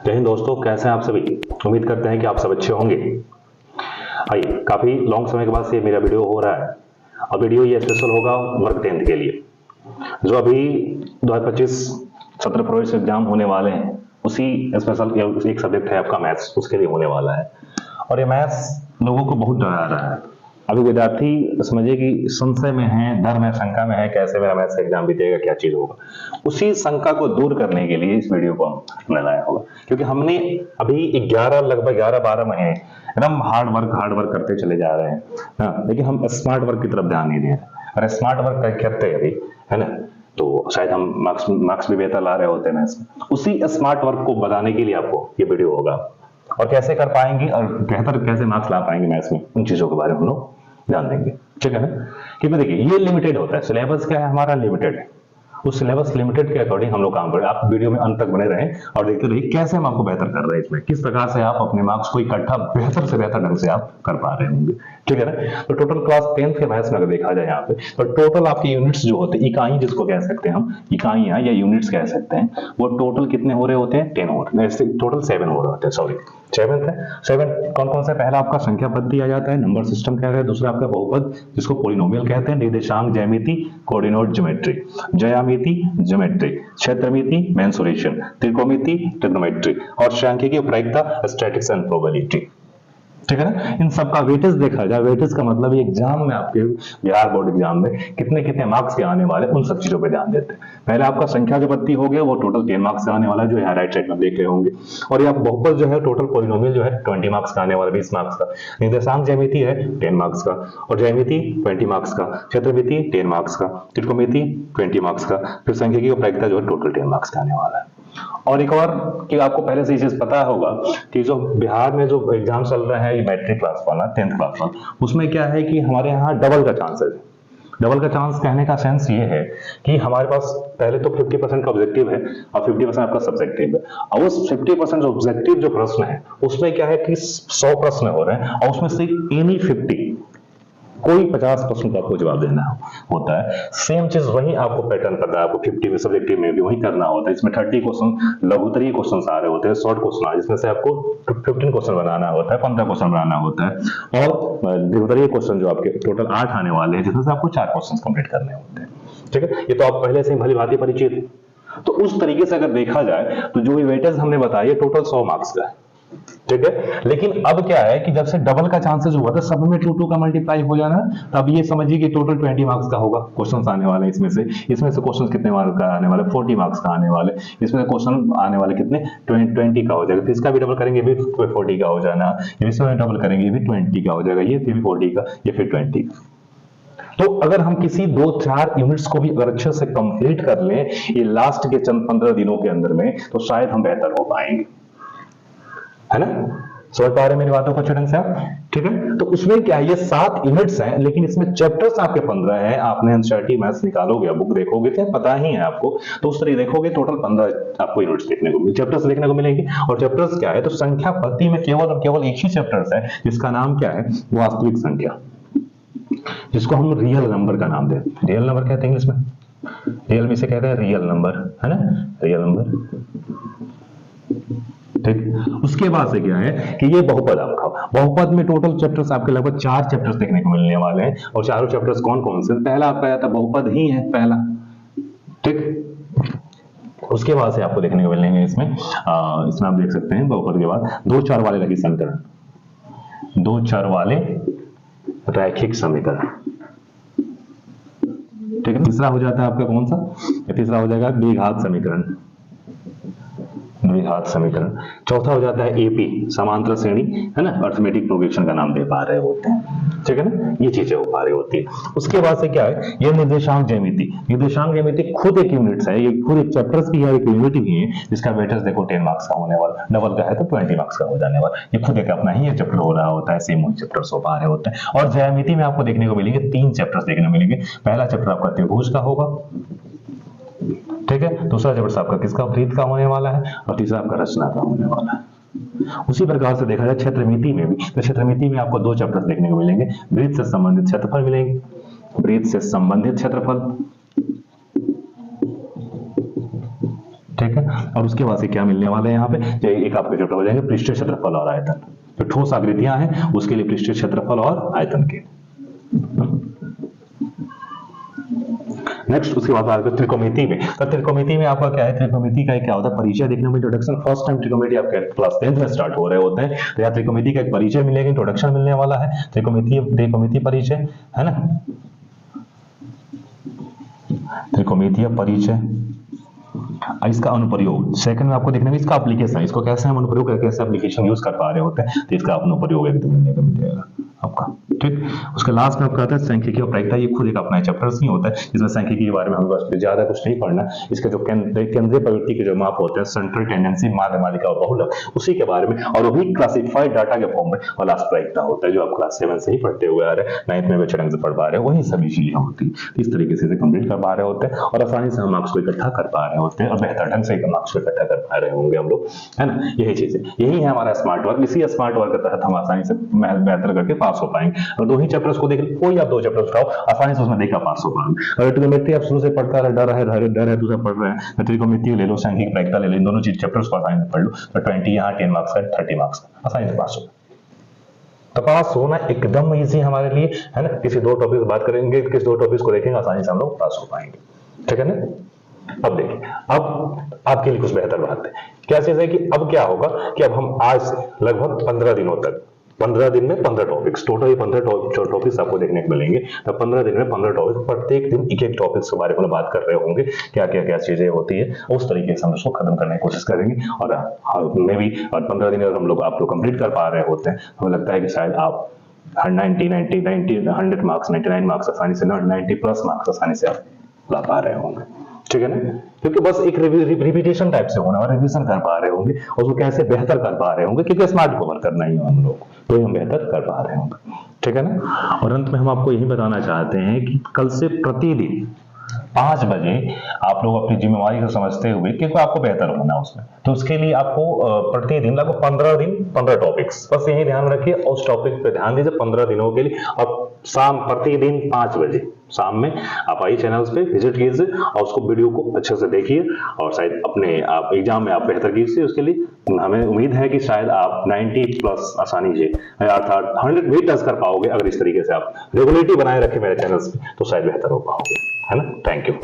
जय हिंद दोस्तों, कैसे हैं आप सभी। उम्मीद करते हैं कि आप सब अच्छे होंगे। आइए, काफ़ी लॉन्ग समय के बाद से मेरा वीडियो हो रहा है और वीडियो ये स्पेशल होगा वर्ग 10th के लिए, जो अभी 2025 17 फरवरी से एग्जाम होने वाले हैं। उसी स्पेशल एक सब्जेक्ट है आपका मैथ्स, उसके लिए होने वाला है। और ये मैथ्स लोगों को बहुत डरा रहा है। अभी विद्यार्थी समझिए कि संशय में है, डर में, शंका में है, कैसे मेरा मैथ्स एग्जाम बीतेगा, क्या चीज होगा। उसी शंका को दूर करने के लिए इस वीडियो को हमने लाया होगा, क्योंकि हमने अभी लगभग 11-12 महीने एकदम हार्ड वर्क करते चले जा रहे हैं ना, लेकिन हम स्मार्ट वर्क की तरफ ध्यान नहीं दे रहे। और स्मार्ट वर्क करते हैं अभी, है ना, तो शायद हम मार्क्स भी बेहतर ला रहे होते हैं मैथ्स में। उसी स्मार्ट वर्क को बताने के लिए आपको ये वीडियो होगा, और कैसे कर पाएंगे और बेहतर कैसे मार्क्स ला पाएंगे मैथ्स में, उन चीजों के बारे में हम लोग ध्यान देंगे। ठीक है ना, क्योंकि देखिए ये लिमिटेड होता है, सिलेबस क्या है हमारा, लिमिटेड है। उस सिलेबस लिमिटेड के अकॉर्डिंग हम लोग काम करें। आप वीडियो में अंत तक बने रहें और देखते रहिए कैसे हम आपको बेहतर कर रहे हैं इसमें, किस प्रकार से आप अपने मार्क्स को इकट्ठा बेहतर से बेहतर ढंग से आप कर पा रहे होंगे। ठीक है ना, तो टोटल क्लास 10th के मैथ्स में अगर देखा जाए यहाँ पे, तो टोटल आपके यूनिट्स जो होते हैं, इकाई जिसको कह सकते हैं हम, इकाइयां या यूनिट्स कह सकते हैं, वो टोटल कितने हो रहे होते हैं, 10 हो रहे हैं। टोटल 7 हो रहे होते हैं, सॉरी 7 है। 7 कौन कौन सा, पहला आपका संख्या पद्धति आ जाता है, नंबर सिस्टम कहते हैं। दूसरा आपका बहुपद जिसको पॉलिनोमियल कहते हैं, निर्देशांक ज्यामिति, कोऑर्डिनेट ज्योमेट्री, ज्यामिति ज्योमेट्री, क्षेत्रमिति मेंसुरेशन, त्रिकोणमिति ट्रिग्नोमेट्री, और सांख्यिकी प्रायिकता स्टैटिस्टिक्स एंड प्रोबेबिलिटी। ठीक है ना, इन सब का वेटेज देखा जाए, वेटेज का मतलब ये एग्जाम में आपके बिहार बोर्ड एग्जाम में कितने कितने मार्क्स के आने वाले, उन सब चीजों पे ध्यान देते हैं। पहले आपका संख्या की पद्धति हो गया, वो टोटल 10 मार्क्स का आने वाला है, जो यहाँ राइट साइड में देख रहे होंगे। और ये आप बहुपद जो है, टोटल पॉलिनोमियल जो है 20 मार्क्स का आने वाला, 20 मार्क्स का। निर्देशांक ज्यामिति है 10 मार्क्स का, और ज्यामिति 20 मार्क्स का, क्षेत्रमिति 10 मार्क्स का, त्रिकोणमिति 20 मार्क्स का, फिर सांख्यिकी और प्रायिकता जो है टोटल 10 मार्क्स का आने वाला है। और एक और कि आपको पहले से ये चीज पता होगा कि जो बिहार में जो एग्जाम चल रहा है, ये मैट्रिक क्लास वाला, 10th क्लास वाला, उसमें क्या है कि हमारे यहाँ डबल का चांसेस है। डबल का चांस कहने का सेंस ये है कि हमारे पास पहले तो 50% का ऑब्जेक्टिव है और 50% आपका सब्जेक्टिव है। और उस 50% ऑब्जेक्टिव जो प्रश्न है, उसमें क्या है कि 100 प्रश्न हो रहे हैं, और उसमें से एनी 50 कोई 50 प्रश्न का आपको जवाब देना होता है। सेम चीज वही आपको पैटर्न करना है, आपको 50 में सब्जेक्टिव में भी वही करना होता है। इसमें 30 क्वेश्चन लघुत्तरीय क्वेश्चन आ रहे होते हैं, शॉर्ट क्वेश्चन आ रहे हैं, जिसमें से आपको 15 क्वेश्चन बनाना होता है, 15 क्वेश्चन बनाना होता है। और लघुत्तरीय क्वेश्चन जो आपके टोटल 8 आने वाले हैं, जिसमें से आपको 4 क्वेश्चन कंप्लीट करने होते हैं। ठीक है, ये तो आप पहले से ही भली भांति परिचित हैं। तो उस तरीके से अगर देखा जाए तो जो वेटेज हमने बताया टोटल 100 मार्क्स का है। ठीक है, लेकिन अब क्या है कि जब से डबल का चांसेस हुआ था, सब में 2 का मल्टीप्लाई हो जाना, तब ये समझिए कि टोटल 20 मार्क्स का होगा क्वेश्चंस आने वाले। इसमें से क्वेश्चंस कितने मार्क्स का आने वाले, 40 मार्क्स का आने वाले। इसमें क्वेश्चन आने वाले कितने, 20 का हो जाएगा। फिर इसका भी डबल करेंगे, भी 40 का हो जाना, इसमें डबल करेंगे, भी 20 का हो जाएगा, ये फिर 40 का, ये फिर 20 का। तो अगर हम किसी 2-4 यूनिट्स को भी अगर अच्छे से कंप्लीट कर लें ये लास्ट के चंद 15 दिनों के अंदर में, तो शायद हम बेहतर हो पाएंगे, है ना। समझ पा रहे हैं मेरी बातों को अच्छे ढंग से आप। ठीक है, तो उसमें क्या है, ये 7 यूनिट्स हैं, लेकिन इसमें चैप्टर्स आपके 15 हैं। आपने एनसीईआरटी मैथ्स निकालोगे, बुक देखोगे तो पता ही है आपको, तो उस तरह देखोगे टोटल 15 आपको यूनिट्स देखने को, चैप्टर्स देखने को मिलेंगे। और चैप्टर्स क्या है, तो संख्या पद्धति में केवल और केवल एक ही चैप्टर्स है, जिसका नाम क्या है, वास्तविक संख्या, जिसको हम रियल नंबर का नाम देते हैं। रियल नंबर कहते हैं इंग्लिश में, रियल में से कहते हैं रियल नंबर, है ना, रियल नंबर। ठीक, उसके बाद से क्या है कि ये बहुपद आपका, बहुपद में टोटल चैप्टर्स आपके लगभग 4 चैप्टर्स देखने को मिलने वाले हैं। और चारों चैप्टर्स कौन कौन से, पहला आपका आता है बहुपद ही है पहला। ठीक, उसके बाद से आपको देखने को मिलेंगे इसमें आप देख सकते हैं बहुपद के बाद 2 चर वाले रैखिक समीकरण, 2 चर वाले रैखिक समीकरण। ठीक है, तीसरा हो जाता है आपका कौन सा, तीसरा हो जाएगा द्विघात समीकरण, द्विघात समीकरण। चौथा हो जाता है एपी, समांतर श्रेणी, है ना, अर्थमेटिक प्रोग्रेशन का नाम दे पा रहे होते हैं। ठीक है ना, ये चीजें हो पा रही होती है। उसके बाद से क्या है, ये निर्देशांक ज्यामिति। निर्देशांक ज्यामिति खुद एक यूनिट है, ये खुद एक चैप्टर्स की है, एक यूनिट ही है, जिसका वेटेज देखो 10 मार्क्स का होने वाला, डबल का है तो 20 मार्क्स का हो जाने वाला। ये खुद एक अपना ही चैप्टर हो रहा होता है, सेम चैप्टर्स हो पा रहे होते हैं। और ज्यामिति में आपको देखने को मिलेंगे 3 चैप्टर्स देखने को मिलेंगे। पहला चैप्टर आपका त्रिभुज का होगा, ठीक है, दूसरा चैप्टर आपका किसका, वृत्त का होने वाला है, और तीसरा आपका रचना का होने वाला है। उसी प्रकार से देखा जाए क्षेत्रमिति में भी, तो क्षेत्रमिति में आपको 2 चैप्टर्स देखने को मिलेंगे। वृत्त से संबंधित क्षेत्रफल मिलेंगे, वृत्त से संबंधित क्षेत्रफल, ठीक है। और उसके बाद से क्या मिलने वाला है यहाँ पे, एक आपके चैप्टर हो जाएंगे पृष्ठीय क्षेत्रफल और आयतन। तो ठोस आकृतियां हैं उसके लिए पृष्ठीय क्षेत्रफल और आयतन के। नेक्स्ट उसके बाद आगे त्रिकोणमिति में। तो त्रिकोणमिति में आपका क्या है, त्रिकोणमिति का क्या होता है, परिचय देखने में, इंट्रोडक्शन। फर्स्ट टाइम त्रिकोणमिति आपके क्लास 10th में स्टार्ट हो रहे होते हैं, तो यहाँ त्रिकोणमिति का एक परिचय मिलेगा, इंट्रोडक्शन मिलने वाला है, त्रिकोणमिति परिचय है ना, त्रिकोणमितीय परिचय। इसका अनुप्रयोग सेकंड में आपको देखने में, इसका एप्लीकेशन, इसको कैसे हम अनुप्रयोग कैसे एप्लीकेशन यूज कर पा रहे होते हैं, तो इसका अनुप्रयोग एकदम मिलने का मिलेगा आपका। ठीक, उसके लास्ट में आपका आता है सांख्यिकी और प्रायिकता। ये खुद एक अपना चैप्टर्स नहीं होता है, इसमें सांख्यिकी के बारे में हमें बस ज्यादा कुछ नहीं पढ़ना। इसके जो केंद्रीय प्रवृत्ति के जो माप होते हैं, सेंट्रल टेंडेंसी, माध्य मालिका और बहुलक, उसी के बारे में, और वो भी क्लासिफाइड डाटा के फॉर्म में। और लास्ट प्रायिकता होता है जो आप क्लास 7 से ही पढ़ते हुए आ रहे हैं, 9th में बच्चे ढंग से पढ़ पा रहे हैं, वही सभी चीजें होती है। इस तरीके से कंप्लीट कर पा रहे होते हैं और आसानी से हम मार्क्स को इकट्ठा कर पा रहे होते हैं और बेहतर ढंग से मार्क्स को इकट्ठा कर पा रहे होंगे हम लोग, है ना। यही चीजें, यही है हमारा स्मार्ट वर्क। इसी स्मार्ट वर्क के तहत हम आसानी से बेहतर करके पास हो पाएंगे। और दो ही चैप्टर्स को देख, कोई आप 2 चैप्टर उठाओ, आसानी से उसमें देखा पास हो पाएंगे। अगर ट्रिग्नोमेट्री आप शुरू से पढ़ता रहे, डर है दूसरा पढ़ रहे हैं, त्रिकोणमिति ले लो, सांख्यिकी प्रायिकता ले लो, इन दोनों चैप्टर्स को आसानी से पढ़ लो, तो 20 यहाँ 10 मार्क्स का 30 मार्क्स का आसानी से पास हो। तो पास होना एकदम इजी हमारे लिए, है ना। किसी 2 टॉपिक बात करेंगे, किसी 2 टॉपिक्स को देखेंगे, आसानी से हम लोग पास हो पाएंगे, ठीक है ना। अब देखिए, अब आपके लिए कुछ बेहतर बात है। क्या चीज है कि अब क्या होगा कि अब हम आज लगभग 15 दिनों तक, 15 दिन में 15 टॉपिक्स, टोटल 15 टॉपिक्स आपको देखने को मिलेंगे। तो 15 दिन में 15 टॉपिक्स, प्रत्येक दिन एक टॉपिक्स के बारे में बात कर रहे होंगे, क्या चीजें होती है, उस तरीके से हम उसको खत्म करने की कोशिश करेंगे। और मे भी 15 दिन अगर हम लोग आप लोग कंप्लीट कर पा रहे होते हैं, हमें लगता है कि शायद आप 100 मार्क्स, 99 मार्क्स आसानी से, 90 प्लस मार्क्स आसानी से आप ला पा रहे होंगे, ठीक है ना। क्योंकि बस एक रिपीटेशन टाइप से होना और रिवीजन कर पा रहे होंगे, और उसको कैसे बेहतर कर पा रहे होंगे, क्योंकि स्मार्ट कवर करना ही हम लोग, तो हम बेहतर कर पा रहे होंगे, ठीक है ना। और अंत में हम आपको यही बताना चाहते हैं कि कल से प्रतिदिन 5 बजे आप लोग अपनी जिम्मेवारी को समझते हुए, क्योंकि आपको बेहतर होना है उसमें, तो उसके लिए आपको प्रतिदिन लगभग 15 दिन 15 टॉपिक्स, बस यही ध्यान रखिए, उस टॉपिक पे ध्यान दीजिए 15 दिनों के लिए। अब शाम प्रतिदिन 5 बजे शाम में आप आई चैनल्स पे विजिट कीजिए और उसको वीडियो को अच्छे से देखिए, और शायद अपने आप एग्जाम में आप बेहतर कीजिए। उसके लिए हमें उम्मीद है कि शायद आप 90 प्लस आसानी से, अर्थात 100 भी टच कर पाओगे। अगर इस तरीके से आप रेगुलरिटी बनाए रखें मेरे चैनल्स पे, तो शायद बेहतर हो पाओगे, है ना। Thank you.